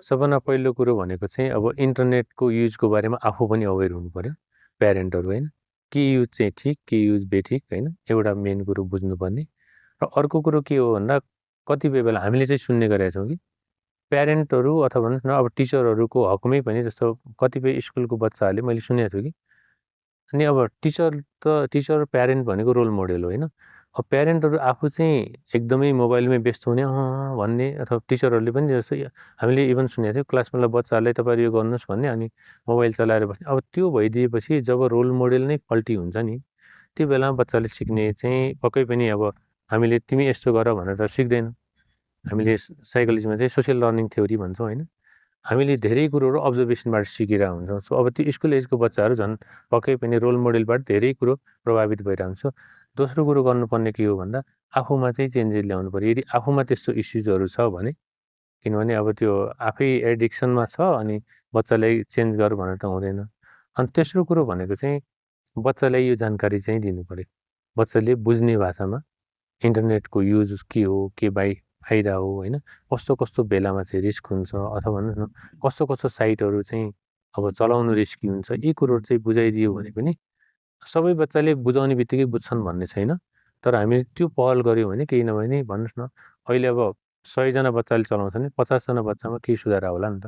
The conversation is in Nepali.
सबभन्दा पहिलो कुरो भनेको चाहिँ अब इन्टरनेटको युजको बारेमा आफू पनि अवेर हुनु पर्यो प्यारेन्टहरू होइन। के युज चाहिँ ठिक के युज बेठिक होइन एउटा मेन कुरो बुझ्नुपर्ने। र अर्को कुरो के हो भन्दा कतिपय बेला हामीले चाहिँ सुन्ने गरेका छौँ कि प्यारेन्टहरू अथवा भन्नुहोस् न अब टिचरहरूको हकमै पनि जस्तो कतिपय स्कुलको बच्चाहरूले मैले सुनेको छु कि अनि अब टिचर प्यारेन्ट भनेको रोल मोडेल हो होइन। अब प्यारेन्टहरू आफू चाहिँ एकदमै मोबाइलमै व्यस्त हुने भन्ने अथवा टिचरहरूले पनि जस्तो हामीले इभन सुनेको थियौँ क्लासमा बच्चाहरूलाई तपाईँहरू यो गर्नुहोस् भन्ने अनि मोबाइल चलाएर बस्ने। अब त्यो भइदिएपछि जब रोल मोडेल नै फल्टी हुन्छ नि त्यो बेलामा बच्चाले सिक्ने चाहिँ पक्कै पनि अब हामीले तिमी यस्तो गर भनेर त सिक्दैन। हामीले साइकोलोजीमा चाहिँ सोसियल लर्निङ थ्योरी भन्छौँ होइन। हामीले धेरै कुरोहरू अब्जर्भेसनबाट सिकेर हुन्छौँ। सो अब त्यो स्कुल एजको बच्चाहरू झन् पक्कै पनि रोल मोडेलबाट धेरै कुरो प्रभावित भइरहन्छ। दोस्रो कुरो गर्नुपर्ने के हो भन्दा आफूमा चाहिँ चेन्जेस ल्याउनु पऱ्यो। यदि आफूमा त्यस्तो इस्युजहरू छ भने किनभने अब त्यो आफै एडिक्सनमा छ अनि बच्चालाई चेन्ज गर भनेर त हुँदैन। अनि तेस्रो कुरो भनेको चाहिँ बच्चालाई यो जानकारी चाहिँ दिनु पऱ्यो। बच्चाले बुझ्ने भाषामा इन्टरनेटको युज के हो के फाइदा हो होइन कस्तो कस्तो बेलामा चाहिँ रिस्क हुन्छ अथवा भन्नुहोस् न कस्तो कस्तो साइटहरू चाहिँ अब चलाउनु रिस्की हुन्छ यी कुरोहरू चाहिँ बुझाइदियो भने पनि सबै बच्चाले बुझाउने बित्तिकै बुझ्छन् भन्ने छैन। तर हामीले त्यो पहल गऱ्यौँ भने केही नभए नि भन्नुहोस् न अहिले अब 100जना बच्चाले चलाउँछ भने 50जना बच्चामा केही सुधार होला नि त।